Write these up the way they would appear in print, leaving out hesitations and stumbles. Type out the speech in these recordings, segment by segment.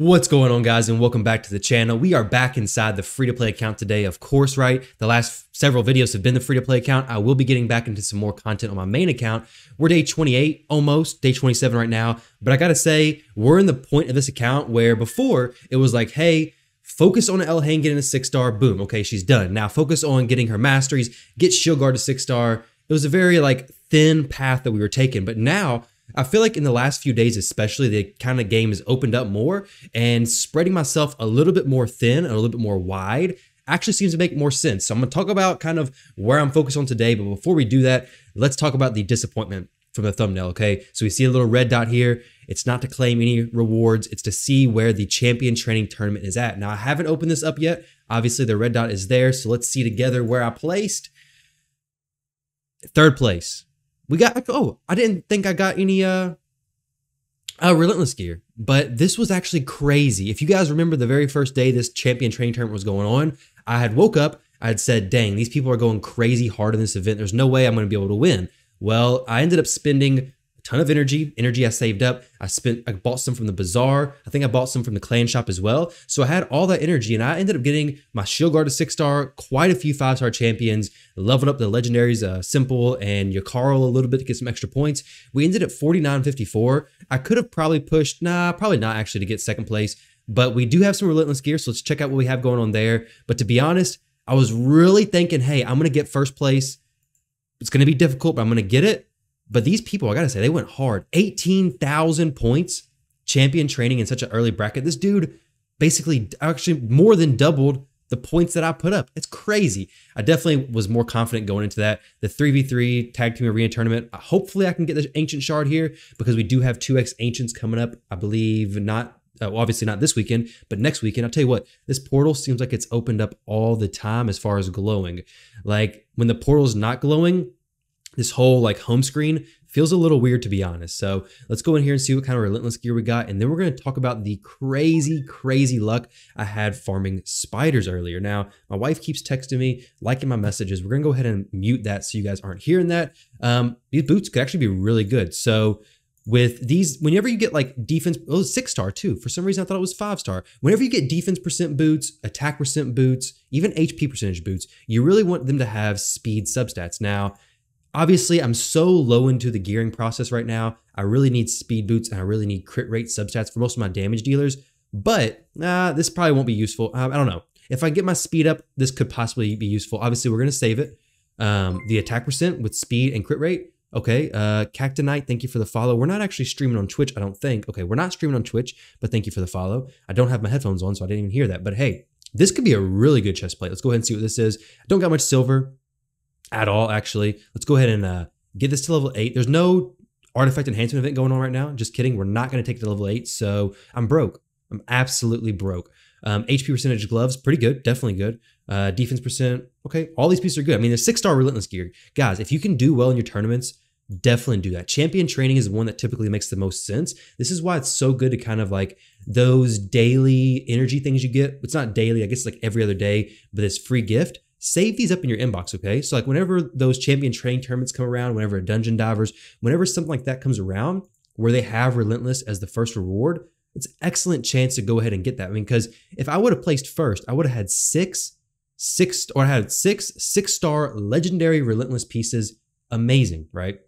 What's going on, guys, and welcome back to the channel. We are back inside the free-to-play account today, of course, right? The last several videos have been the free-to-play account. I will be getting back into some more content on my main account. We're day 28, almost, day 27 right now. But I gotta say, we're in the point of this account where before, it was like, hey, focus on Elhain getting a 6-star, boom, okay, she's done. Now focus on getting her masteries, get Shieldguard to 6-star. It was a very, thin path that we were taking, but now, I feel like in the last few days especially, the kind of game has opened up more, and spreading myself a little bit more thin and a little bit more wide actually seems to make more sense. So I'm going to talk about kind of where I'm focused on today, but before we do that, let's talk about the disappointment from the thumbnail, okay? So we see a little red dot here. It's not to claim any rewards. It's to see where the champion training tournament is at. Now, I haven't opened this up yet. Obviously, the red dot is there, so let's see together where I placed. Third place. We got, oh, I didn't think I got any Relentless gear, but this was actually crazy. If you guys remember the very first day this champion training tournament was going on, I had woke up, I had said, dang, these people are going crazy hard in this event. There's no way I'm going to be able to win. Well, I ended up spending a ton of energy I saved up. I bought some from the bazaar. I think I bought some from the clan shop as well. So I had all that energy and I ended up getting my Shieldguard to 6-star, quite a few 5-star champions, leveled up the legendaries, Simple and Yakarl a little bit to get some extra points. We ended at 49.54. I could have probably pushed, probably not actually to get second place, but we do have some Relentless gear. So let's check out what we have going on there. But to be honest, I was really thinking, hey, I'm going to get first place. It's going to be difficult, but I'm going to get it. But these people, I gotta say, they went hard. 18,000 points, champion training in such an early bracket. This dude basically actually more than doubled the points that I put up. It's crazy. I definitely was more confident going into that. The 3v3 tag team arena tournament, hopefully I can get the ancient shard here because we do have 2x ancients coming up. I believe not, well, obviously not this weekend, but next weekend. I'll tell you what, this portal seems like it's opened up all the time as far as glowing. Like when the portal's not glowing, this whole home screen feels a little weird, to be honest. So let's go in here and see what kind of Relentless gear we got. And then we're going to talk about the crazy luck I had farming spiders earlier. Now, my wife keeps texting me, liking my messages. We're going to go ahead and mute that so you guys aren't hearing that. These boots could actually be really good. So with these, whenever you get defense, oh, 6-star too. For some reason, I thought it was 5-star. Whenever you get defense percent boots, attack percent boots, even HP percentage boots, you really want them to have speed substats. Now, obviously, I'm so low into the gearing process right now. I really need speed boots and I really need crit rate substats for most of my damage dealers. But this probably won't be useful. I don't know. If I get my speed up, this could possibly be useful. Obviously, we're going to save it. The attack percent with speed and crit rate. Okay. Cactinite, thank you for the follow. We're not actually streaming on Twitch, I don't think. Okay, we're not streaming on Twitch, but thank you for the follow. I don't have my headphones on, so I didn't even hear that. But hey, this could be a really good chest plate. Let's go ahead and see what this is. I don't got much silver at all, actually. Let's go ahead and get this to level 8. There's no artifact enhancement event going on right now. Just kidding. We're not going to take it to level 8. So I'm broke. I'm absolutely broke. HP percentage gloves, pretty good. Definitely good. Defense percent. Okay. All these pieces are good. I mean, the 6-star Relentless gear. Guys, if you can do well in your tournaments, definitely do that. Champion training is the one that typically makes the most sense. This is why it's so good to kind of those daily energy things you get. It's not daily. I guess it's every other day, but it's free gift. Save these up in your inbox, okay? So whenever those champion training tournaments come around, whenever a dungeon divers, whenever something like that comes around where they have Relentless as the first reward, it's an excellent chance to go ahead and get that. I mean, because if I would have placed first, I would have had six 6-star legendary Relentless pieces. Amazing, right?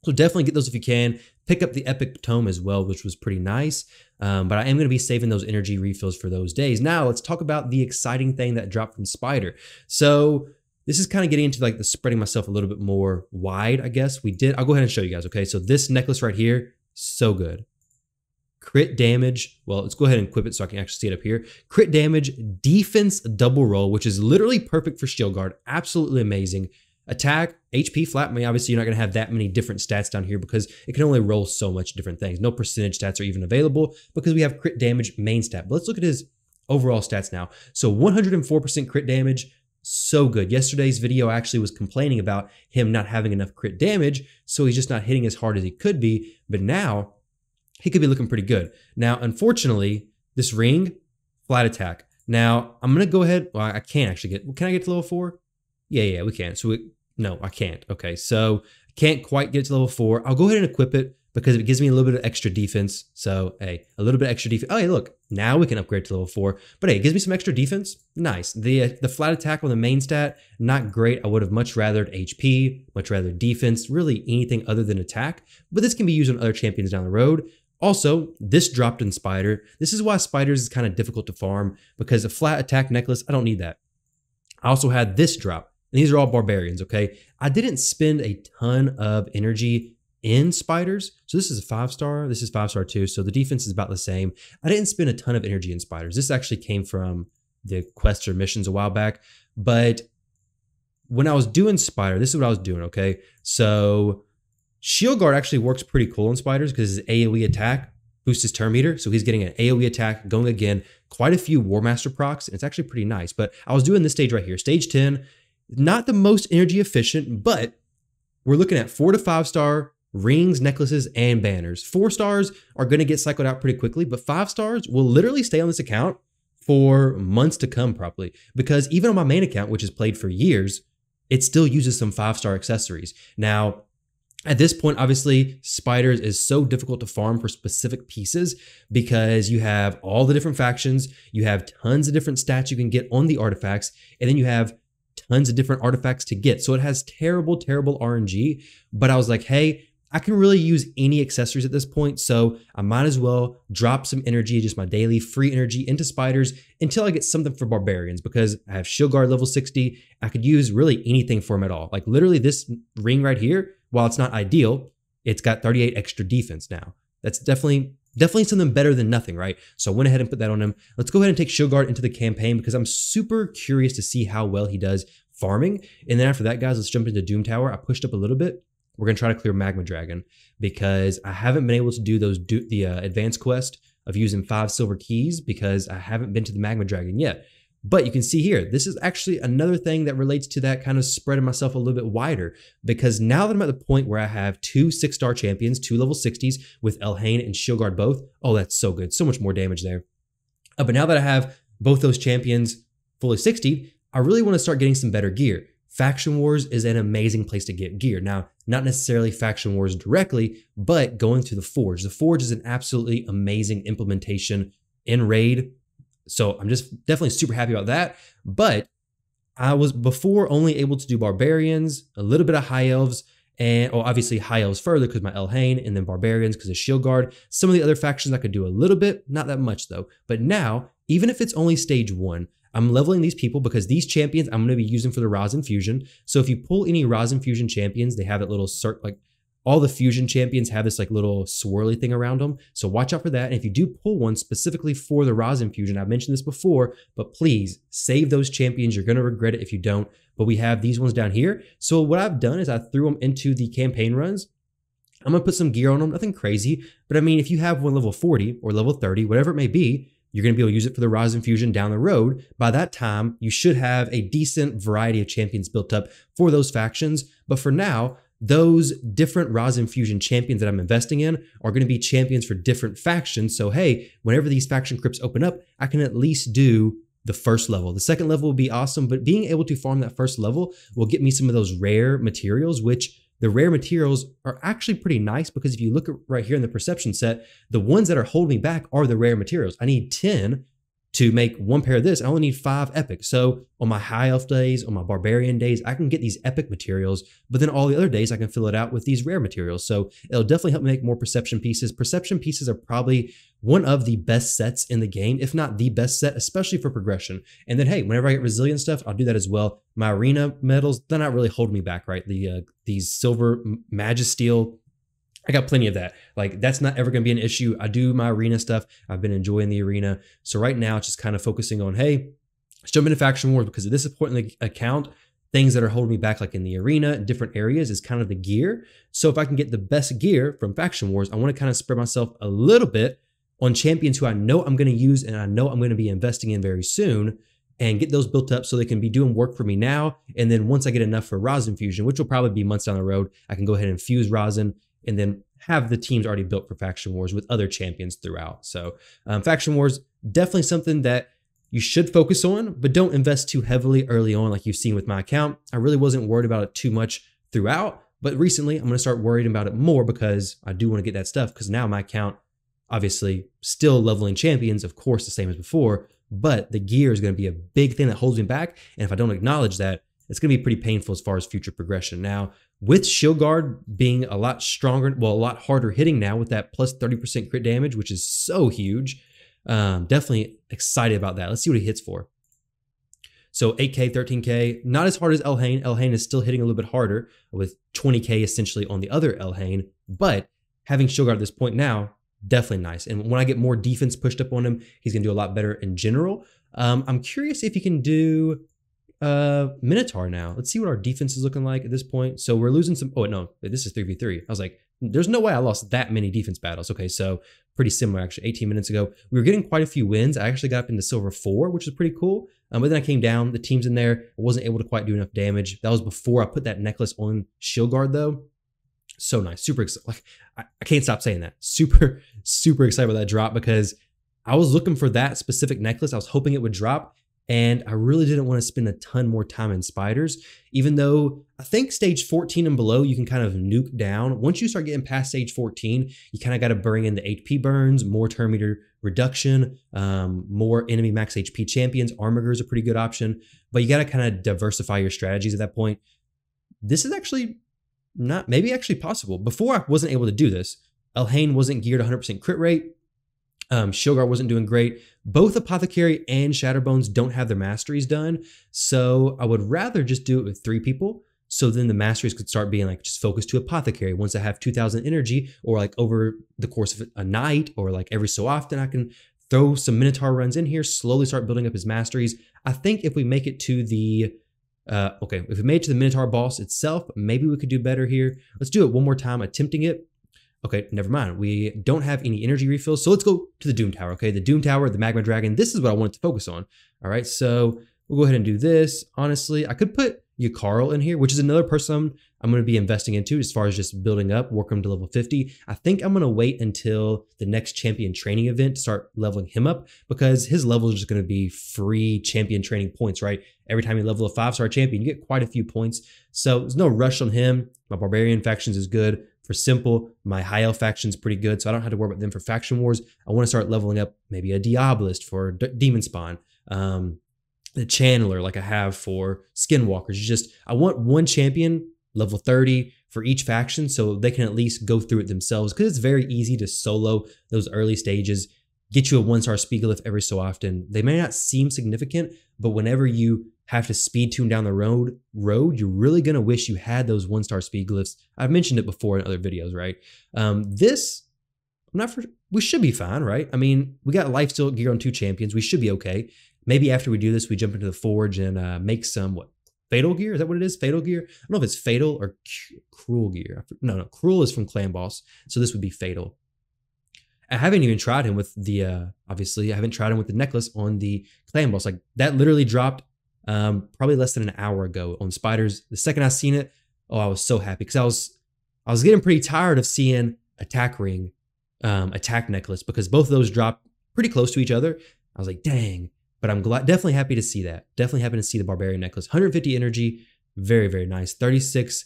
So definitely get those if you can. Pick up the Epic Tome as well, which was pretty nice. But I am going to be saving those energy refills for those days. Now, let's talk about the exciting thing that dropped from Spider. So this is kind of getting into the spreading myself a little bit more wide, I guess. I'll go ahead and show you guys, okay? So this necklace right here, so good. Crit damage, well, let's go ahead and equip it so I can actually see it up here. Crit damage, defense double roll, which is literally perfect for Shieldguard. Absolutely amazing. Attack, HP flat. I mean, obviously, you're not going to have that many different stats down here because it can only roll so much different things. No percentage stats are even available because we have crit damage main stat. But let's look at his overall stats now. So 104% crit damage, so good. Yesterday's video actually was complaining about him not having enough crit damage, so he's just not hitting as hard as he could be. But now, he could be looking pretty good. Now, unfortunately, this ring, flat attack. Now, I'm going to go ahead. Well, I can't actually get. Can I get to level 4? Yeah, we can. So no, I can't. Okay, so I can't quite get to level 4. I'll go ahead and equip it because it gives me a little bit of extra defense. So, hey, a little bit extra defense. Oh, hey, look, now we can upgrade to level 4. But hey, it gives me some extra defense. Nice. The flat attack on the main stat, not great. I would have much rather HP, much rather defense, really anything other than attack. But this can be used on other champions down the road. Also, this dropped in Spider. This is why Spiders is kind of difficult to farm, because a flat attack necklace, I don't need that. I also had this drop, and these are all barbarians, okay? I didn't spend a ton of energy in Spiders. So this is a 5-star, this is 5-star too, so the defense is about the same. I didn't spend a ton of energy in Spiders. This actually came from the quests or missions a while back, but when I was doing Spider, this is what I was doing, okay? So Shieldguard actually works pretty cool in Spiders because his AoE attack boosts his turn meter, so he's getting an AoE attack going again, quite a few War Master procs, and it's actually pretty nice. But I was doing this stage right here, stage 10, not the most energy efficient, but we're looking at 4 to 5-star rings, necklaces, and banners. 4 stars are going to get cycled out pretty quickly, but 5 stars will literally stay on this account for months to come probably, because even on my main account, which is played for years, it still uses some 5-star accessories. Now, at this point, obviously, Spiders is so difficult to farm for specific pieces because you have all the different factions, you have tons of different stats you can get on the artifacts, and then you have tons of different artifacts to get. So it has terrible, terrible RNG, but I was like, hey, I can really use any accessories at this point, so I might as well drop some energy, just my daily free energy, into Spiders until I get something for Barbarians, because I have Shieldguard level 60. I could use really anything for him at all. Like literally this ring right here, while it's not ideal, it's got 38 extra defense now. That's definitely something better than nothing, right? So I went ahead and put that on him. Let's go ahead and take Shieldguard into the campaign because I'm super curious to see how well he does farming. And then after that, guys, let's jump into Doom Tower. I pushed up a little bit. We're going to try to clear Magma Dragon because I haven't been able to do the advanced quest of using 5 silver keys because I haven't been to the Magma Dragon yet. But you can see here, this is actually another thing that relates to that kind of spreading myself a little bit wider, because now that I'm at the point where I have 2 6-star champions, 2 level 60s with Elhain and Shieldguard both, oh, that's so good. So much more damage there. But now that I have both those champions fully 60, I really want to start getting some better gear. Faction Wars is an amazing place to get gear. Now, not necessarily Faction Wars directly, but going to the Forge. The Forge is an absolutely amazing implementation in Raid. So I'm just definitely super happy about that. But I was before only able to do Barbarians, a little bit of High Elves, and obviously High Elves further because my Elhain, and then Barbarians because of Shieldguard. Some of the other factions I could do a little bit, not that much though. But now, even if it's only stage 1, I'm leveling these people because these champions I'm going to be using for the Rosin Fusion. So if you pull any Rosin Fusion champions, they have that little like all the fusion champions have this like little swirly thing around them. So watch out for that. And if you do pull one specifically for the Rosin Fusion, I've mentioned this before, but please save those champions. You're going to regret it if you don't. But we have these ones down here. So what I've done is I threw them into the campaign runs. I'm going to put some gear on them, nothing crazy. But I mean, if you have one level 40 or level 30, whatever it may be, you're going to be able to use it for the Rosin Fusion down the road. By that time, you should have a decent variety of champions built up for those factions. But for now, those different Rosin Fusion champions that I'm investing in are going to be champions for different factions. So hey, whenever these faction crypts open up, I can at least do the first level. The second level will be awesome, but being able to farm that first level will get me some of those rare materials, which the rare materials are actually pretty nice because if you look at right here in the perception set, the ones that are holding me back are the rare materials. I need 10 to make 1 pair of this. I only need 5 epic. So on my high elf days, on my barbarian days, I can get these epic materials, but then all the other days I can fill it out with these rare materials. So it'll definitely help me make more perception pieces. Perception pieces are probably one of the best sets in the game, if not the best set, especially for progression. And then, hey, whenever I get resilient stuff, I'll do that as well. My arena medals, they're not really holding me back, right? These silver Magisteel, I got plenty of that. Like, that's not ever going to be an issue. I do my arena stuff. I've been enjoying the arena. So right now, it's just kind of focusing on, hey, let's jump into Faction Wars because at this point in the account, things that are holding me back, like in the arena, different areas, is kind of the gear. So if I can get the best gear from Faction Wars, I want to kind of spread myself a little bit on champions who I know I'm going to use and I know I'm going to be investing in very soon, and get those built up so they can be doing work for me now. And then once I get enough for Rosin Fusion, which will probably be months down the road, I can go ahead and fuse Rosin and then have the teams already built for Faction Wars with other champions throughout. So Faction Wars, definitely something that you should focus on, but don't invest too heavily early on like you've seen with my account. I really wasn't worried about it too much throughout, But recently, I'm going to start worrying about it more because I do want to get that stuff, because now my account, obviously, still leveling champions, of course, the same as before, but the gear is going to be a big thing that holds me back. And if I don't acknowledge that, it's going to be pretty painful as far as future progression. Now, with Shieldguard being a lot stronger, well, a lot harder hitting now with that plus 30% crit damage, which is so huge, definitely excited about that. Let's see what he hits for. So 8K, 13K, not as hard as Elhain. Elhain is still hitting a little bit harder with 20K essentially on the other Elhain, but having Shieldguard at this point now, definitely nice. And when I get more defense pushed up on him, he's gonna do a lot better in general. I'm curious if he can do Minotaur now. Let's see what our defense is looking like at this point. So we're losing some, oh no, this is 3v3. I was like, there's no way I lost that many defense battles. Okay, so pretty similar actually. 18 minutes ago, we were getting quite a few wins. I actually got up into silver 4, which is pretty cool. But then I came down, the team's in there. I wasn't able to quite do enough damage. That was before I put that necklace on Shieldguard though. So nice, super excited. Like, I can't stop saying that. Super excited about that drop, because I was looking for that specific necklace. I was hoping it would drop, and I really didn't want to spend a ton more time in spiders, even though I think stage 14 and below, you can kind of nuke down. Once you start getting past stage 14, you kind of got to bring in the HP burns, more turn meter reduction, more enemy max HP champions. Armiger is a pretty good option, but you got to kind of diversify your strategies at that point. This is actually not, maybe actually possible. Before I wasn't able to do this. Elhain wasn't geared 100% crit rate. Shieldguard wasn't doing great. Both Apothecary and Shatterbones don't have their masteries done. So I would rather just do it with 3 people. So then the masteries could start being like just focused to Apothecary. Once I have 2,000 energy, or like over the course of a night, or like every so often, I can throw some Minotaur runs in here, slowly start building up his masteries. I think if we make it to the if we made it to the Minotaur boss itself, maybe we could do better here. Let's do it one more time, attempting it. Okay, never mind. We don't have any energy refills, so let's go to the Doom Tower, okay? The Doom Tower, the Magma Dragon, this is what I wanted to focus on. All right, so we'll go ahead and do this. Honestly, I could put Yakarl in here, which is another person I'm going to be investing into as far as just building up, work him to level 50. I think I'm going to wait until the next champion training event to start leveling him up, because his level is just going to be free champion training points, right? Every time you level a 5-star champion, you get quite a few points. So there's no rush on him. My Barbarian factions is good. For simple, my high elf faction's pretty good, so I don't have to worry about them for faction wars. I want to start leveling up maybe a Diabolist for Demon Spawn, the Channeler like I have for Skinwalkers. I want one champion, level 30, for each faction, so they can at least go through it themselves, because it's very easy to solo those early stages, get you a 1-star Spiegelith every so often. They may not seem significant, but whenever you have to speed tune down the road, you're really going to wish you had those 1-star Spiegeliths. I've mentioned it before in other videos, right? We should be fine, right? I mean, we got lifesteal gear on 2 champions. We should be okay. Maybe after we do this, we jump into the forge and make some, fatal gear? Is that what it is? Fatal gear? I don't know if it's fatal or cruel gear. No, cruel is from Clan Boss. So this would be fatal. I haven't even tried him with the, obviously, I haven't tried him with the necklace on the Clan Boss. Like, that literally dropped probably less than an hour ago on spiders. The second I seen it, oh, I was so happy, because I was getting pretty tired of seeing attack ring, attack necklace, because both of those dropped pretty close to each other. I was like, dang. But I'm definitely happy to see that. Definitely happy to see the Barbarian necklace. 150 energy, very, very nice. 36.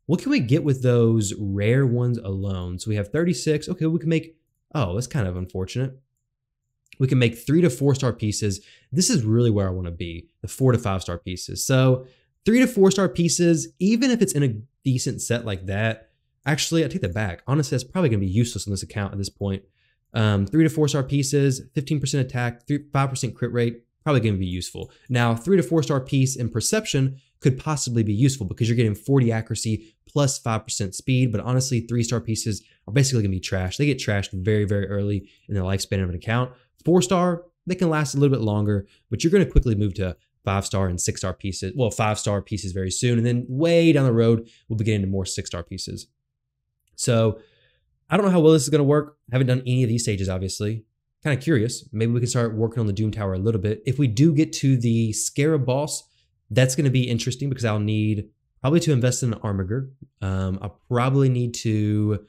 What can we get with those rare ones alone? So we have 36. Okay, we can make, oh, that's kind of unfortunate. We can make 3 to 4-star pieces. This is really where I want to be, the 4 to 5-star pieces. So 3 to 4-star pieces, even if it's in a decent set like that, actually, I take that back. Honestly, that's probably going to be useless on this account at this point. 3 to 4-star pieces, 15% attack, 5% crit rate, probably going to be useful. Now, 3 to 4-star piece in perception could possibly be useful, because you're getting 40 accuracy plus 5% speed, but honestly, 3-star pieces are basically going to be trashed. They get trashed very, very early in the lifespan of an account. 4-star, they can last a little bit longer, but you're going to quickly move to 5-star and 6-star pieces. Well, 5-star pieces very soon, and then way down the road, we'll be getting into more 6-star pieces. So I don't know how well this is going to work. I haven't done any of these stages, obviously. Kind of curious. Maybe we can start working on the Doom Tower a little bit. If we do get to the Scarab boss, that's going to be interesting, because I'll need probably to invest in an Armiger. I'll probably need to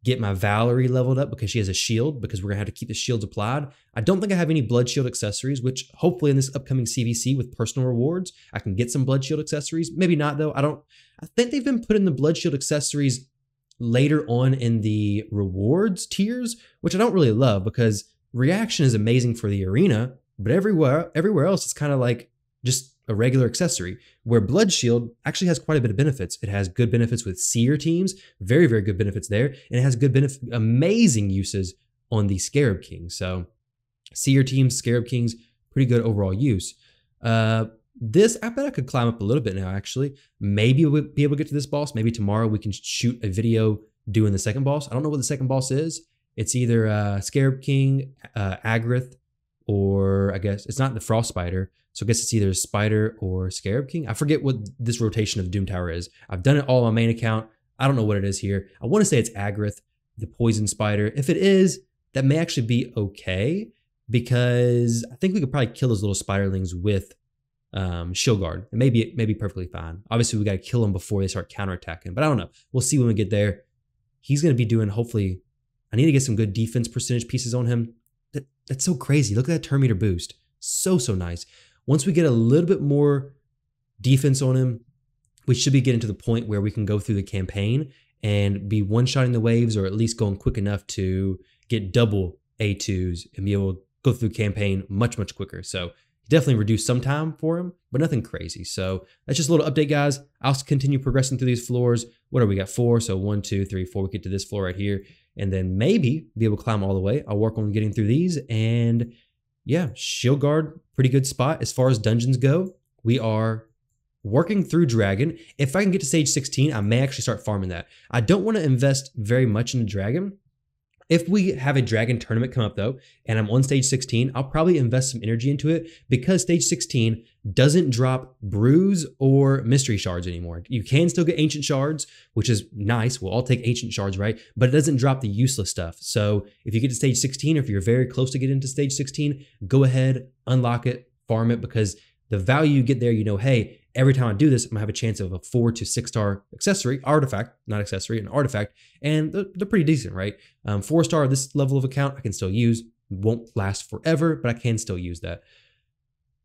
get my Valerie leveled up because she has a shield, because we're gonna have to keep the shields applied. I don't think I have any blood shield accessories, which hopefully in this upcoming CVC with personal rewards, I can get some blood shield accessories. Maybe not though. I think they've been putting the blood shield accessories later on in the rewards tiers, which I don't really love because reaction is amazing for the arena, but everywhere else it's kind of like just a regular accessory, where blood shield actually has quite a bit of benefits. It has good benefits with seer teams, very, very good benefits there. And it has good amazing uses on the Scarab King. So seer teams, Scarab Kings, pretty good overall use. This, I bet I could climb up a little bit now, actually. Maybe we'll be able to get to this boss. Maybe tomorrow we can shoot a video doing the second boss. I don't know what the second boss is. It's either Scarab King, Agrith, or I guess it's not the Frost Spider. So I guess it's either Spider or Scarab King. I forget what this rotation of Doom Tower is. I've done it all on my main account. I don't know what it is here. I want to say it's Agrith, the Poison Spider. If it is, that may actually be okay, because I think we could probably kill those little spiderlings with Shieldguard. And maybe it may be perfectly fine. Obviously, we got to kill them before they start counterattacking. But I don't know. We'll see when we get there. He's going to be doing, hopefully, I need to get some good defense percentage pieces on him. That's so crazy. Look at that turn meter boost. So nice. Once we get a little bit more defense on him, we should be getting to the point where we can go through the campaign and be one-shotting the waves, or at least going quick enough to get double A2s and be able to go through the campaign much quicker. So definitely reduce some time for him, but nothing crazy. So that's just a little update, guys. I'll continue progressing through these floors. What are we got? 4. So 1, 2, 3, 4. We get to this floor right here, and then maybe be able to climb all the way. I'll work on getting through these, and yeah, Shieldguard, pretty good spot. As far as dungeons go, we are working through Dragon. If I can get to stage 16, I may actually start farming that. I don't want to invest very much in the Dragon. If we have a Dragon tournament come up though, and I'm on stage 16, I'll probably invest some energy into it, because stage 16 doesn't drop Bruise or Mystery Shards anymore. You can still get Ancient Shards, which is nice. We'll all take Ancient Shards, right? But it doesn't drop the useless stuff. So if you get to stage 16, or if you're very close to getting to stage 16, go ahead, unlock it, farm it, because the value you get there, you know, hey, every time I do this, I'm gonna have a chance of a 4 to 6 star accessory, artifact, not accessory, an artifact, and they're pretty decent, right? 4 star, this level of account I can still use. Won't last forever, but I can still use that.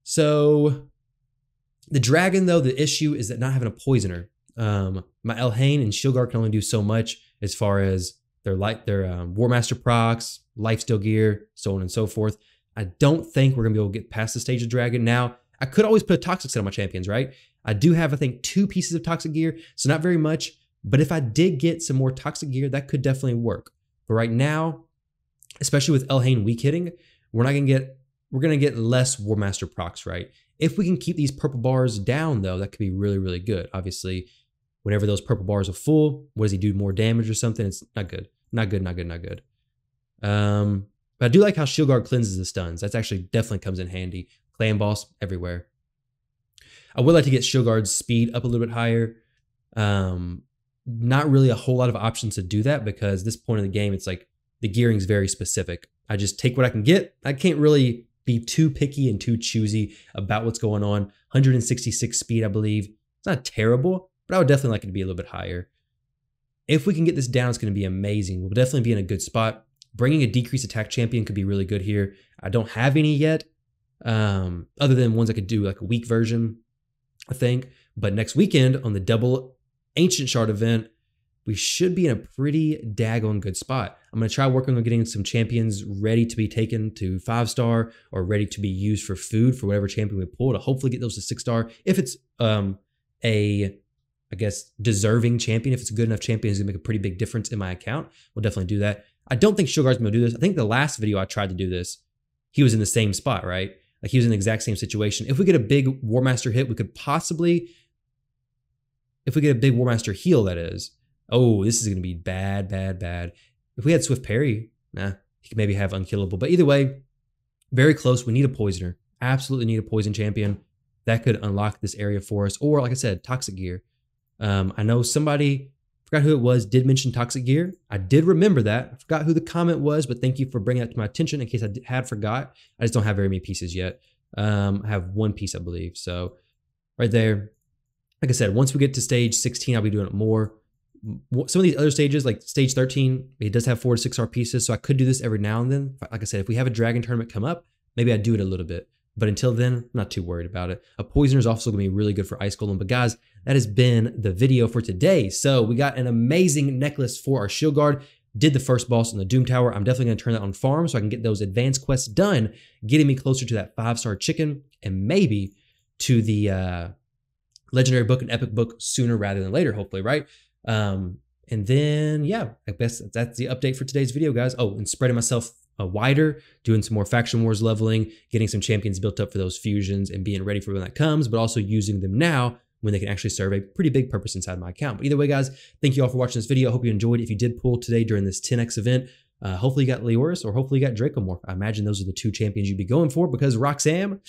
So the Dragon though, the issue is that not having a poisoner. My Elhain and Shieldguard can only do so much as far as their War Master procs, lifesteal gear, so on and so forth. I don't think we're gonna be able to get past the stage of Dragon. Now, I could always put a toxic set on my champions, right? I do have, I think, 2 pieces of toxic gear, so not very much. But if I did get some more toxic gear, that could definitely work. But right now, especially with Elhain weak hitting, we're gonna get less War Master procs, right? If we can keep these purple bars down, though, that could be really good. Obviously, whenever those purple bars are full, what does he do? More damage or something? It's not good. Not good. But I do like how Shieldguard cleanses the stuns. That's actually definitely comes in handy. Clan boss everywhere. I would like to get Shieldguard's speed up a little bit higher. Not really a whole lot of options to do that, because this point in the game, it's like the gearing's very specific. I just take what I can get. I can't really be too picky and too choosy about what's going on. 166 speed, I believe. It's not terrible, but I would definitely like it to be a little bit higher. If we can get this down, it's going to be amazing. We'll definitely be in a good spot. Bringing a decreased attack champion could be really good here. I don't have any yet. Other than ones I could do like a weak version, I think. But next weekend on the double Ancient Shard event, we should be in a pretty daggone good spot. I'm going to try working on getting some champions ready to be taken to 5 star, or ready to be used for food for whatever champion we pull, to hopefully get those to 6 star. If it's I guess, deserving champion, if it's a good enough champion, it's going to make a pretty big difference in my account, we'll definitely do that. I don't think Shieldguard's going to do this. I think the last video I tried to do this, he was in the same spot, right? Like he was in the exact same situation. If we get a big War Master hit, we could possibly, if we get a big War Master heal, that is. Oh, this is going to be bad. If we had Swift Parry, he could maybe have Unkillable. But either way, very close. We need a Poisoner. Absolutely need a Poison champion. That could unlock this area for us. Or, like I said, Toxic Gear. I know somebody, forgot who it was, did mention Toxic Gear. I did remember that. I forgot who the comment was, but thank you for bringing that to my attention in case I had forgot. I just don't have very many pieces yet. I have 1 piece, I believe. So right there, like I said, once we get to stage 16, I'll be doing it more. some of these other stages, like stage 13, it does have 4 to 6 star pieces. So I could do this every now and then. Like I said, if we have a dragon tournament come up, maybe I'd do it a little bit. But until then, I'm not too worried about it. A poisoner is also going to be really good for ice golem. But guys, that has been the video for today. So we got an amazing necklace for our shield guard. Did the first boss in the Doom Tower. I'm definitely going to turn that on farm so I can get those advanced quests done, getting me closer to that 5-star chicken and maybe to the legendary book and epic book sooner rather than later, hopefully, right? And then, yeah, I guess that's the update for today's video, guys. Oh, and spreading myself wider, doing some more faction wars leveling, getting some champions built up for those fusions and being ready for when that comes, but also using them now when they can actually serve a pretty big purpose inside my account. But either way, guys, thank you all for watching this video. I hope you enjoyed. If you did pull today during this 10x event, hopefully you got Leoris or hopefully you got Dracomorph. I imagine those are the 2 champions you'd be going for because Roxanne,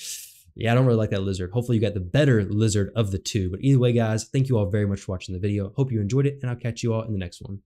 yeah, I don't really like that lizard. Hopefully you got the better lizard of the 2. But either way, guys, thank you all very much for watching the video. Hope you enjoyed it, and I'll catch you all in the next one.